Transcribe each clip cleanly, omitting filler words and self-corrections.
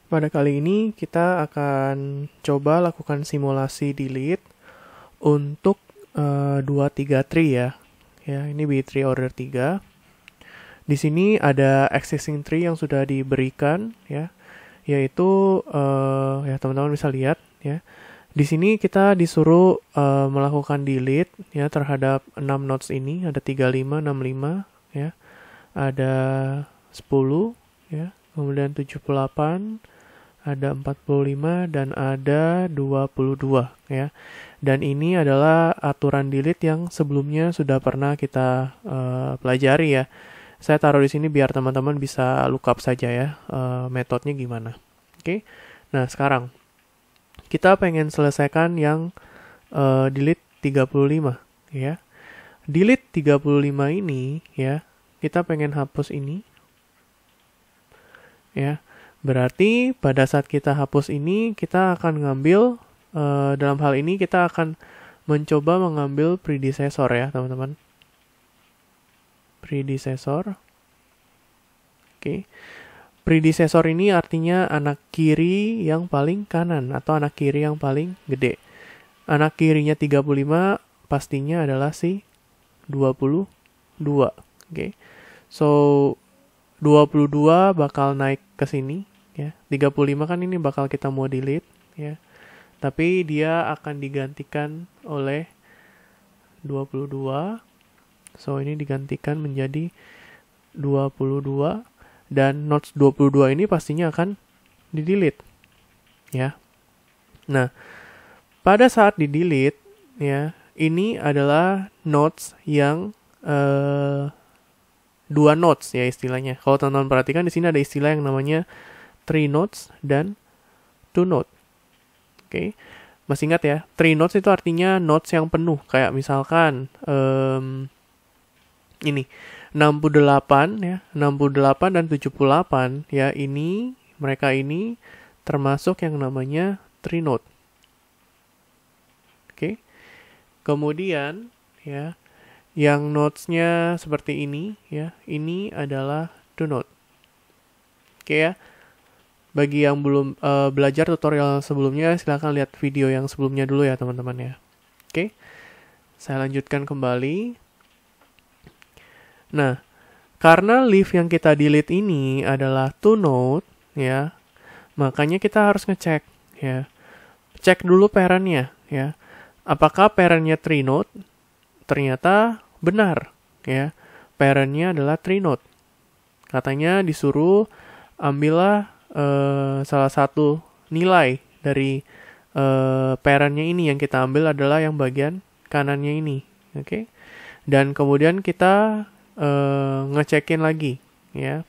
Pada kali ini kita akan coba lakukan simulasi delete untuk 2, 3 tree ya. Ya, ini B-tree order 3. Di sini ada existing tree yang sudah diberikan ya, yaitu ya teman-teman bisa lihat ya. Di sini kita disuruh melakukan delete ya terhadap 6 nodes ini, ada 35, 65 ya. Ada 10 ya, kemudian 78, ada 45 dan ada 22 ya. Dan ini adalah aturan delete yang sebelumnya sudah pernah kita pelajari ya. Saya taruh di sini biar teman-teman bisa lookup saja ya metodenya gimana. Oke. Nah, sekarang kita pengen selesaikan yang delete 35 ya. Delete 35 ini ya, kita pengen hapus ini ya. Berarti pada saat kita hapus ini, kita akan ngambil, dalam hal ini kita akan mencoba mengambil predecessor ya teman-teman. Predecessor. Oke. Predecessor ini artinya anak kiri yang paling kanan atau anak kiri yang paling gede. Anak kirinya 35 pastinya adalah si 22. Oke. So 22 bakal naik ke sini ya. 35 kan ini bakal kita mau delete ya. Tapi dia akan digantikan oleh 22. So ini digantikan menjadi 22 dan nodes 22 ini pastinya akan di-delete ya. Nah, pada saat di-delete ya, ini adalah nodes yang 2 nodes ya istilahnya. Kalau teman-teman perhatikan di sini ada istilah yang namanya 3 nodes dan 2 node. Oke. Masih ingat ya? 3 nodes itu artinya nodes yang penuh. Kayak misalkan ini 68 ya, 68 dan 78 ya, ini mereka ini termasuk yang namanya 3 node. Oke. Kemudian ya, yang nodes-nya seperti ini ya, ini adalah 2 node. Oke ya. Bagi yang belum belajar tutorial sebelumnya, silahkan lihat video yang sebelumnya dulu ya teman-teman ya. Oke. Saya lanjutkan kembali. Nah, karena leaf yang kita delete ini adalah 2 node ya, makanya kita harus ngecek ya. Cek dulu parentnya ya. Apakah parentnya 3 node? Ternyata benar ya. Parentnya adalah 3 node. Katanya disuruh ambillah salah satu nilai dari parentnya ini, yang kita ambil adalah yang bagian kanannya ini. Oke. Dan kemudian kita ngecekin lagi ya.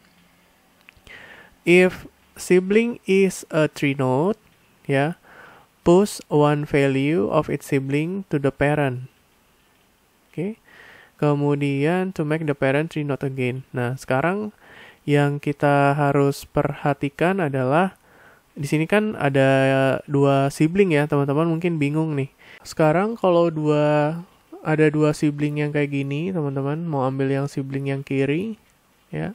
If sibling is a 3 node ya, push one value of its sibling to the parent. Oke. Kemudian to make the parent 3 node again. Nah, sekarang yang kita harus perhatikan adalah di sini kan ada 2 sibling ya, teman-teman mungkin bingung nih. Sekarang kalau ada 2 sibling yang kayak gini, teman-teman mau ambil yang sibling yang kiri ya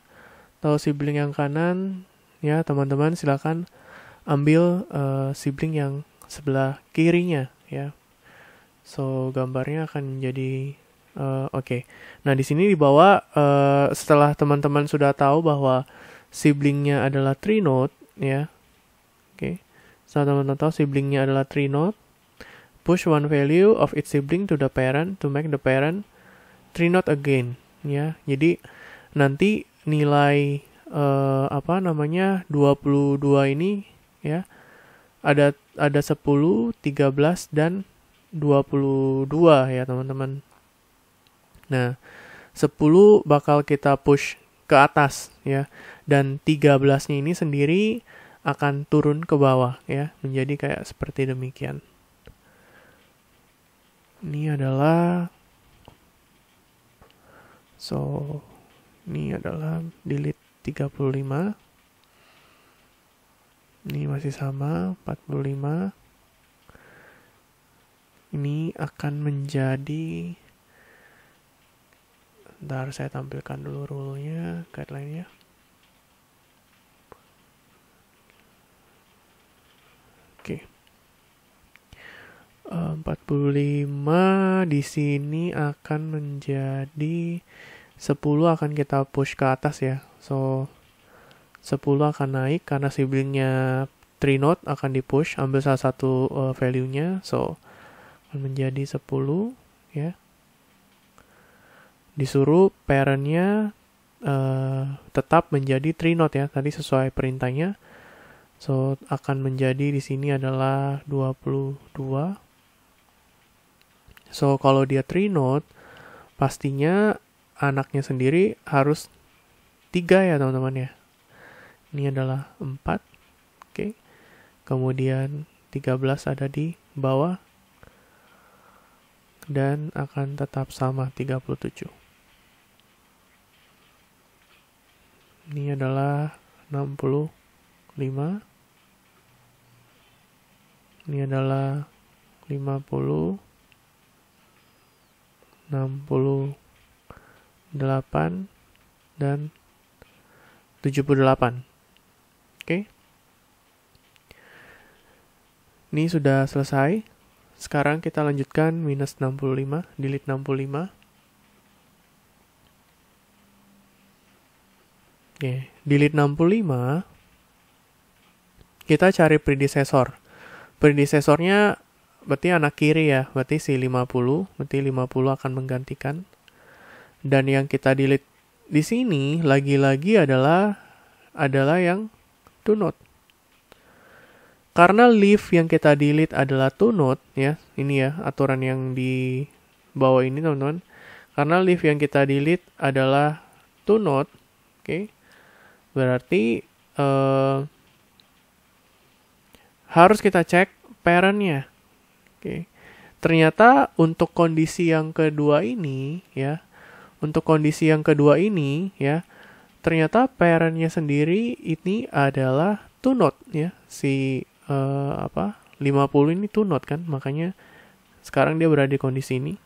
atau sibling yang kanan ya, teman-teman silakan ambil sibling yang sebelah kirinya ya. So gambarnya akan menjadi oke. Nah, di sini di bawah setelah teman-teman sudah tahu bahwa siblingnya adalah 3 node ya. Oke. Setelah teman-teman tahu siblingnya adalah 3 node, push one value of its sibling to the parent to make the parent 3 node again ya. Jadi nanti nilai 22 ini ya, ada 10, 13 dan 22 ya teman-teman. Nah, 10 bakal kita push ke atas ya, dan 13-nya ini sendiri akan turun ke bawah ya, menjadi kayak seperti demikian. Ini adalah ini adalah delete 35. Ini masih sama 45. Ini akan menjadi, ntar saya tampilkan dulu rule-nya, guideline-nya. Oke. 45 di sini akan menjadi 10 akan kita push ke atas ya. So 10 akan naik karena siblingnya 3 node akan di push, ambil salah satu value-nya. So akan menjadi 10 ya. Disuruh parent-nya tetap menjadi 3 node ya, tadi sesuai perintahnya. So akan menjadi di sini adalah 22. So kalau dia 3 node, pastinya anaknya sendiri harus 3 ya teman-teman ya. Ini adalah 4. Oke. Kemudian 13 ada di bawah. Dan akan tetap sama 37. Ini adalah 65. Ini adalah 50. 68 dan 78. Oke. Ini sudah selesai. Sekarang kita lanjutkan minus 65, delete 65. Oke, delete 65. Kita cari predecessor. Predecessornya berarti anak kiri ya, berarti si 50, berarti 50 akan menggantikan. Dan yang kita delete di sini lagi-lagi adalah yang 2 node. Karena leaf yang kita delete adalah 2 node ya, ini ya aturan yang di bawah ini teman-teman. Karena leaf yang kita delete adalah 2 node, oke. Berarti harus kita cek parent-nya. Oke. Ternyata untuk kondisi yang kedua ini ya, ternyata parent-nya sendiri ini adalah 2 node ya. Si 50 ini 2 node kan, makanya sekarang dia berada di kondisi ini.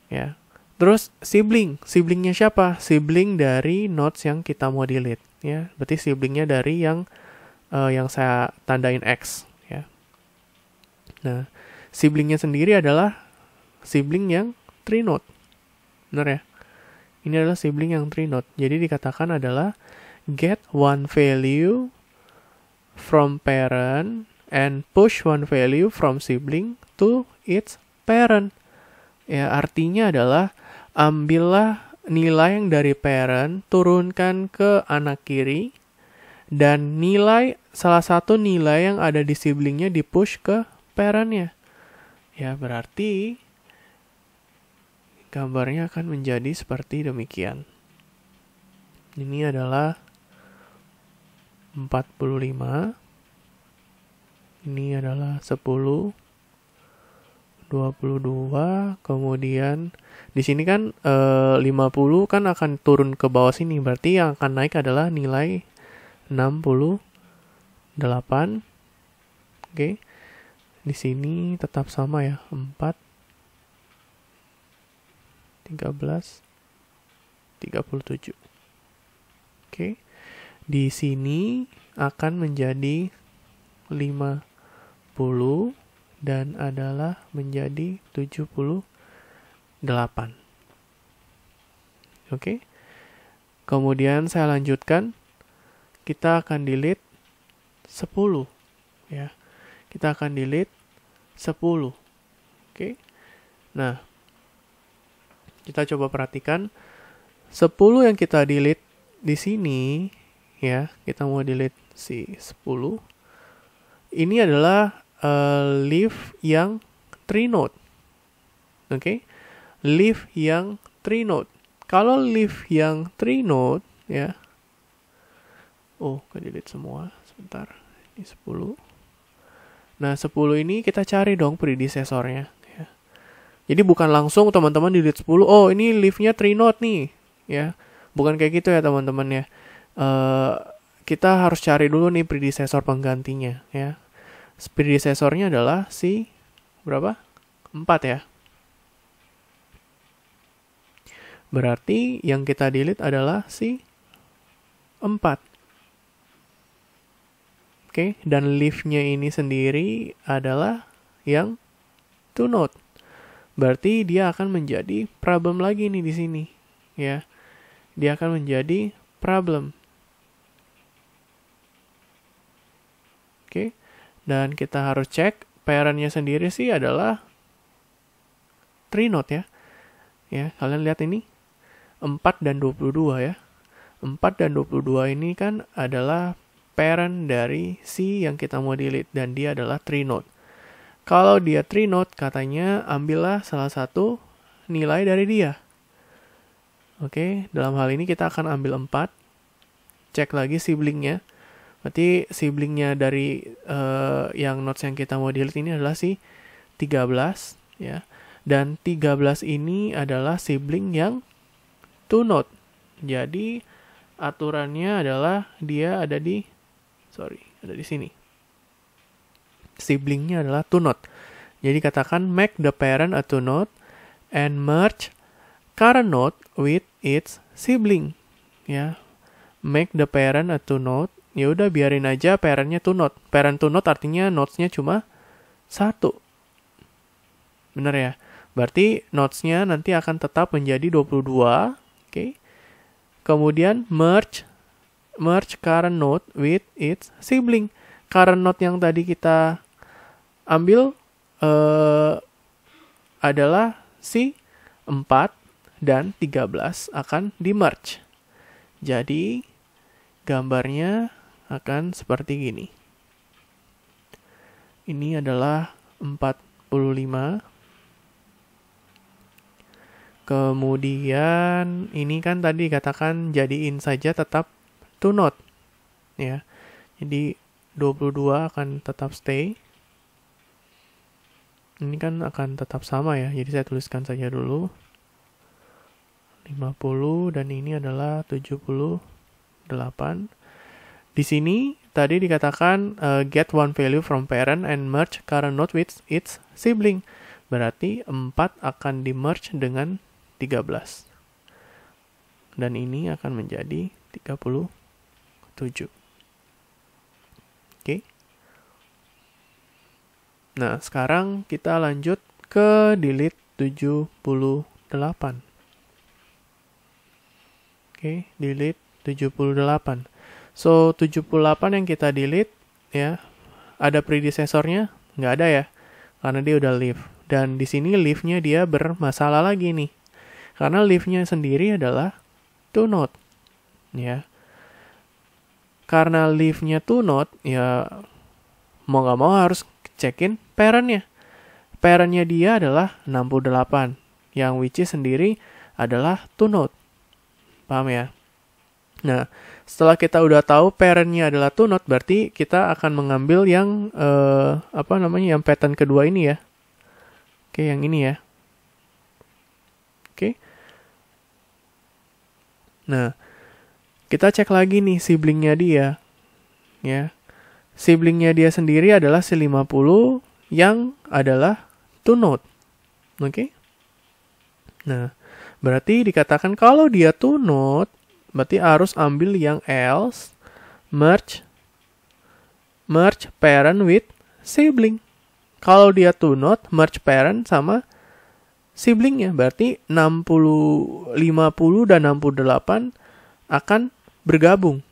Ya. Terus siblingnya siapa? Sibling dari nodes yang kita mau delete ya. Berarti siblingnya dari yang saya tandain X ya. Nah, siblingnya sendiri adalah sibling yang 3 node. Benar ya? Ini adalah sibling yang 3 node. Jadi dikatakan adalah get one value from parent and push one value from sibling to its parent. Ya, artinya adalah ambillah nilai yang dari parent, turunkan ke anak kiri, dan salah satu nilai yang ada di siblingnya di push ke parentnya. Ya, berarti gambarnya akan menjadi seperti demikian. Ini adalah 45. Ini adalah 10. 22. Kemudian di sini kan 50 kan akan turun ke bawah sini. Berarti yang akan naik adalah nilai 68. Oke. Di sini tetap sama ya, 4, 13, 37. Oke. Di sini akan menjadi 50 dan adalah menjadi 78. Oke. Kemudian saya lanjutkan. Kita akan delete 10 ya. Kita akan delete 10. Oke. Nah, kita coba perhatikan 10 yang kita delete di sini ya. Kita mau delete si 10. Ini adalah leaf yang 3 node. Oke. Leaf yang 3 node. Kalau leaf yang 3 node ya. Oh, ke delete semua. Sebentar. Ini 10. Nah, 10 ini kita cari dong predecessornya ya. Jadi bukan langsung teman-teman delete 10. Oh, ini leaf-nya 3 node nih ya. Bukan kayak gitu ya teman-teman ya. Kita harus cari dulu nih predecessor penggantinya ya. Predecessornya adalah si berapa? 4 ya. Berarti yang kita delete adalah si 4. Oke, dan leaf-nya ini sendiri adalah yang to node. Berarti dia akan menjadi problem lagi nih di sini, ya. Dia akan menjadi problem. Oke. Dan kita harus cek parent-nya sendiri sih adalah 3 node ya. Ya, kalian lihat ini 4 dan 22 ya. 4 dan 22 ini kan adalah parent dari C yang kita mau delete dan dia adalah 3 node. Kalau dia 3 node, katanya ambillah salah satu nilai dari dia. Oke, dalam hal ini kita akan ambil 4. Cek lagi siblingnya. Berarti siblingnya dari yang nodes yang kita mau delete ini adalah si 13. Ya. Dan 13 ini adalah sibling yang 2 node. Jadi, aturannya adalah dia ada di sini. Siblingnya adalah 2 node. Jadi katakan make the parent a 2 node and merge current node with its sibling. Ya, make the parent a 2 node. Ya udah biarin aja parentnya 2 node. Parent 2 node artinya nodesnya cuma 1. Bener ya? Berarti nodesnya nanti akan tetap menjadi 22. Oke. Kemudian merge current node with its sibling. Current node yang tadi kita ambil adalah si 4 dan 13 akan di-merge. Jadi, gambarnya akan seperti gini. Ini adalah 45. Kemudian, ini kan tadi katakan jadiin saja tetap 2 node. Ya. Jadi, 22 akan tetap stay. Ini kan akan tetap sama ya. Jadi saya tuliskan saja dulu. 50 dan ini adalah 78. Di sini tadi dikatakan get one value from parent and merge current node with its sibling. Berarti 4 akan di-merge dengan 13. Dan ini akan menjadi 37. Oke. Nah, sekarang kita lanjut ke delete 78. Oke, delete 78. So, 78 yang kita delete, ya, ada predecessornya? Nggak ada ya, karena dia udah leave. Dan di sini leave-nya dia bermasalah lagi nih. Karena leave-nya sendiri adalah 2 node. Ya. Karena leave-nya 2 node, ya, mau nggak mau harus cekin parent-nya. Parent-nya dia adalah 68, yang which is sendiri adalah 2 node. Paham ya? Nah, setelah kita udah tahu parent-nya adalah 2 node, berarti kita akan mengambil yang yang pattern kedua ini ya. Oke, yang ini ya. Oke. Nah, kita cek lagi nih siblingnya dia. Ya. Siblingnya dia sendiri adalah si 50 yang adalah 2 node. Oke? Nah, berarti dikatakan kalau dia 2 node, berarti harus ambil yang else, merge parent with sibling. Kalau dia 2 node, merge parent sama siblingnya. Berarti 50 dan 68 akan bergabung.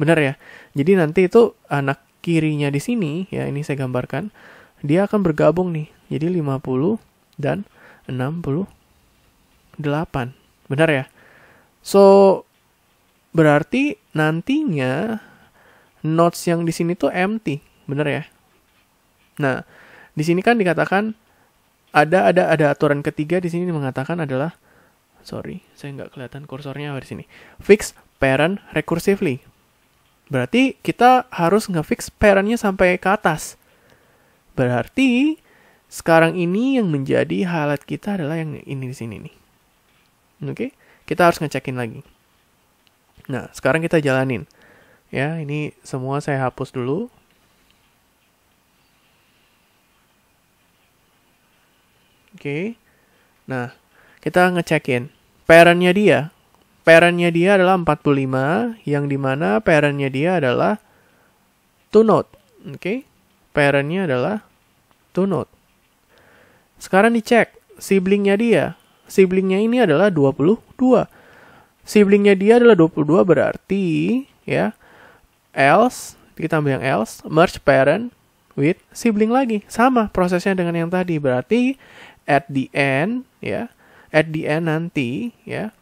Benar ya? Jadi nanti itu anak kirinya di sini, ya ini saya gambarkan, dia akan bergabung nih. Jadi 50 dan 68. Benar ya? So, berarti nantinya nodes yang di sini tuh empty. Benar ya? Nah, di sini kan dikatakan ada aturan ketiga di sini mengatakan adalah, saya nggak kelihatan kursornya di sini. Fix parent recursively. Berarti kita harus nge-fix parent-nya sampai ke atas. Berarti sekarang ini yang menjadi highlight kita adalah yang ini di sini nih. Oke, kita harus ngecekin lagi. Nah, sekarang kita jalanin. Ya, ini semua saya hapus dulu. Oke. Nah, kita ngecekin parent-nya dia. Parent-nya dia adalah 45, yang dimana parent-nya dia adalah 2 node. Oke. Parentnya adalah 2 note. Sekarang dicek siblingnya dia. Siblingnya ini adalah 22. Siblingnya dia adalah 22 berarti ya else, kita ambil yang else, merge parent with sibling lagi. Sama prosesnya dengan yang tadi. Berarti at the end ya, at the end nanti ya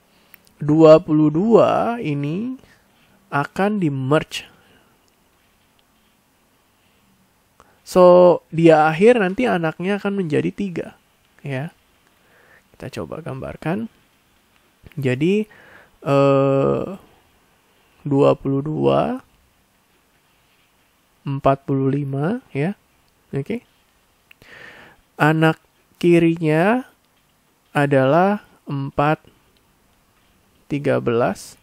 22 ini akan di merge. So, di akhir nanti anaknya akan menjadi 3. Ya. Kita coba gambarkan. Jadi, 22, 45, ya. Oke. Anak kirinya adalah 4, 13.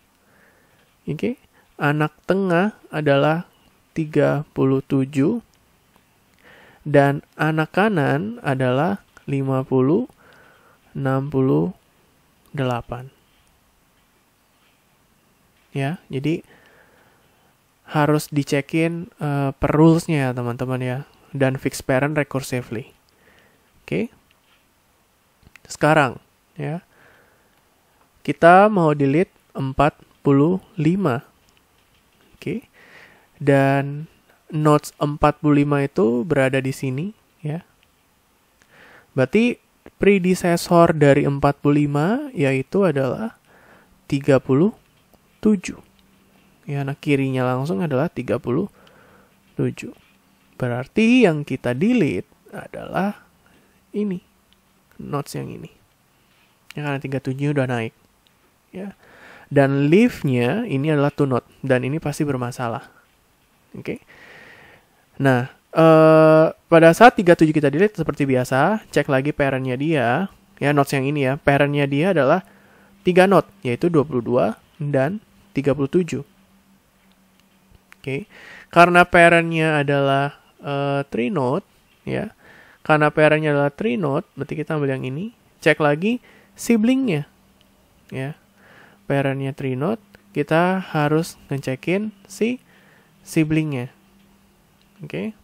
Oke. Anak tengah adalah 37. Dan anak kanan adalah 50, 68. Ya, jadi harus dicekin per rules-nya ya teman-teman ya. Dan fix parent recursively. Oke. Sekarang ya. Kita mau delete 45. Oke. Dan nodes 45 itu berada di sini ya. Berarti predecessor dari 45 yaitu adalah 37. Ya, anak kirinya langsung adalah 37. Berarti yang kita delete adalah ini. Nodes yang ini. Ya, karena 37 udah naik. Ya. Dan leave-nya ini adalah 2 node dan ini pasti bermasalah. Oke. Nah, pada saat 37 kita delete seperti biasa, cek lagi parent-nya dia, ya nodes yang ini ya, parent-nya dia adalah 3 node, yaitu 22 dan 37. Oke. Karena parent-nya adalah 3 node, ya. Karena parent-nya adalah 3 node, berarti kita ambil yang ini, cek lagi sibling-nya. Ya. Parent-nya 3 node, kita harus ngecekin si sibling-nya. Oke.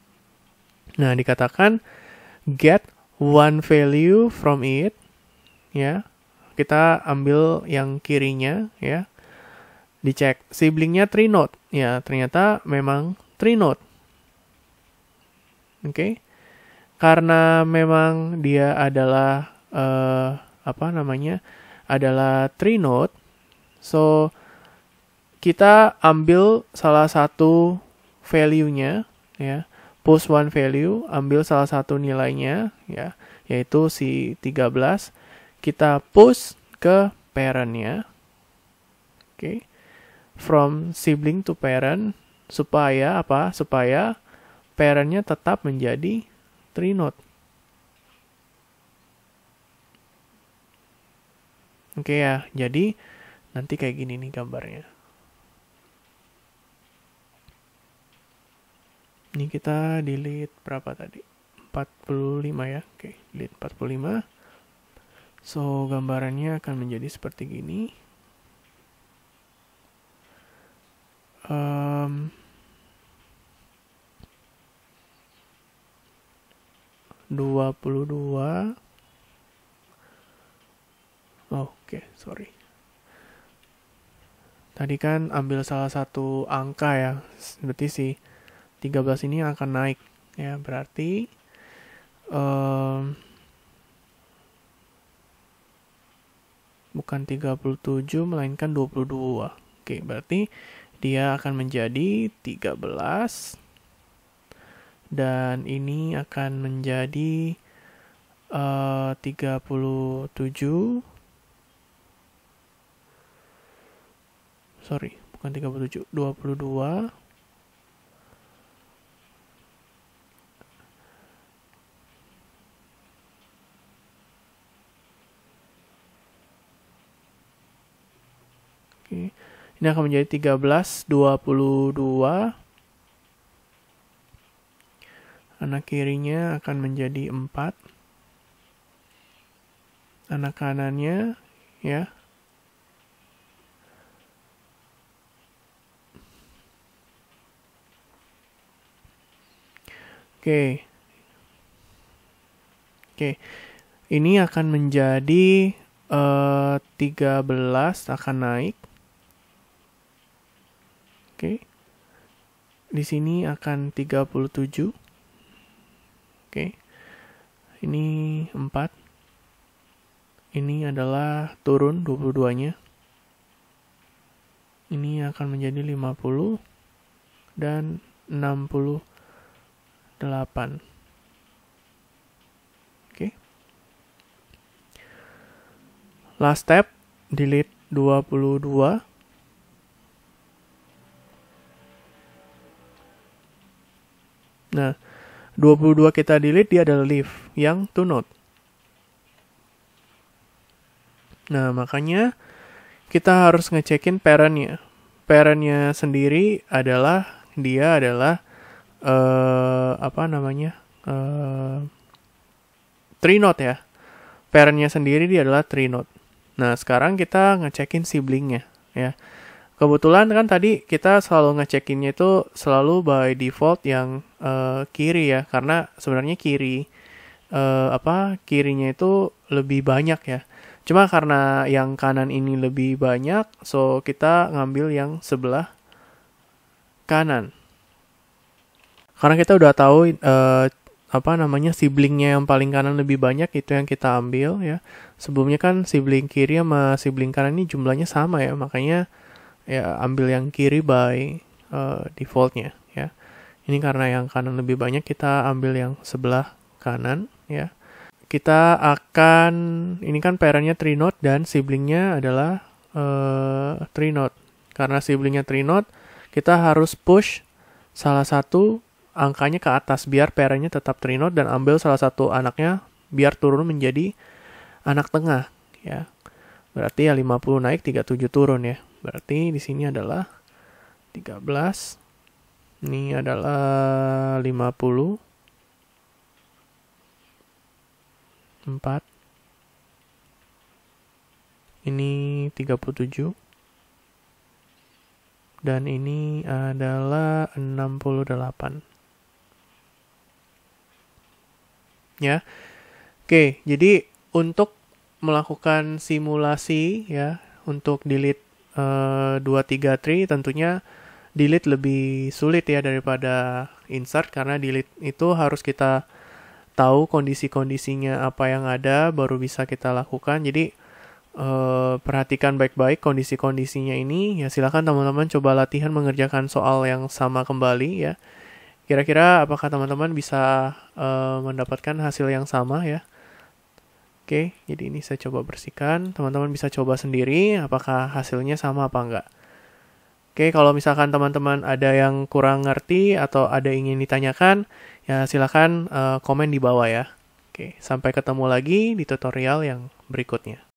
Nah, dikatakan get one value from it. Ya. Kita ambil yang kirinya ya. Dicek sibling-nya 3 node. Ya, ternyata memang 3 node. Oke. Karena memang dia adalah adalah 3 node. So kita ambil salah satu value-nya ya, post one value, ambil salah satu nilainya ya, yaitu si 13, kita post ke parent-nya. Oke. From sibling to parent supaya apa? Supaya parent-nya tetap menjadi 3 node. Oke ya, jadi nanti kayak gini nih gambarnya. Ini kita delete berapa tadi? 45 ya. Oke, delete 45. So, gambarannya akan menjadi seperti gini. 22. Oke, sorry. Tadi kan ambil salah satu angka ya. Berarti sih 13 ini akan naik ya, berarti bukan 37 melainkan 22. Oke, berarti dia akan menjadi 13 dan ini akan menjadi 37. Sorry, bukan 37, 22. Ini akan menjadi 13, 22. Anak kirinya akan menjadi 4. Anak kanannya, ya. Oke. Oke. Ini akan menjadi 13 akan naik. Oke. Di sini akan 37. Oke. Ini 4. Ini adalah turun 22-nya. Ini akan menjadi 50 dan 68. Oke. Last step, delete 22. Nah, 22 kita delete, dia adalah leave yang to node. Nah, makanya kita harus ngecekin parent-nya. Parent-nya sendiri adalah, dia adalah, tree node ya. Parent-nya sendiri dia adalah tree node. Nah, sekarang kita ngecekin sibling-nya ya. Kebetulan kan tadi kita selalu ngecekinnya itu selalu by default yang kiri ya. Karena sebenarnya kirinya itu lebih banyak ya. Cuma karena yang kanan ini lebih banyak, so kita ngambil yang sebelah kanan. Karena kita udah tahu siblingnya yang paling kanan lebih banyak, itu yang kita ambil ya. Sebelumnya kan sibling kiri sama sibling kanan ini jumlahnya sama ya, makanya ya ambil yang kiri by defaultnya ya. Ini karena yang kanan lebih banyak, kita ambil yang sebelah kanan ya. Kita akan, ini kan parentnya tree node dan siblingnya adalah tree node. Karena siblingnya tree node, kita harus push salah satu angkanya ke atas biar parentnya tetap tree node, dan ambil salah satu anaknya biar turun menjadi anak tengah ya. Berarti ya 50 naik, 37 turun ya. Berarti di sini adalah 13. Ini adalah 50. 4. Ini 37. Dan ini adalah 68. Ya. Oke, jadi untuk melakukan simulasi ya, untuk delete 2, 3 tree, tentunya delete lebih sulit ya daripada insert, karena delete itu harus kita tahu kondisi-kondisinya apa yang ada, baru bisa kita lakukan. Jadi perhatikan baik-baik kondisi-kondisinya ini ya. Silakan teman-teman coba latihan mengerjakan soal yang sama kembali ya. Kira-kira apakah teman-teman bisa mendapatkan hasil yang sama ya. Oke, jadi ini saya coba bersihkan. Teman-teman bisa coba sendiri apakah hasilnya sama apa enggak. Oke, kalau misalkan teman-teman ada yang kurang ngerti atau ada yang ingin ditanyakan, ya silakan komen di bawah ya. Oke, sampai ketemu lagi di tutorial yang berikutnya.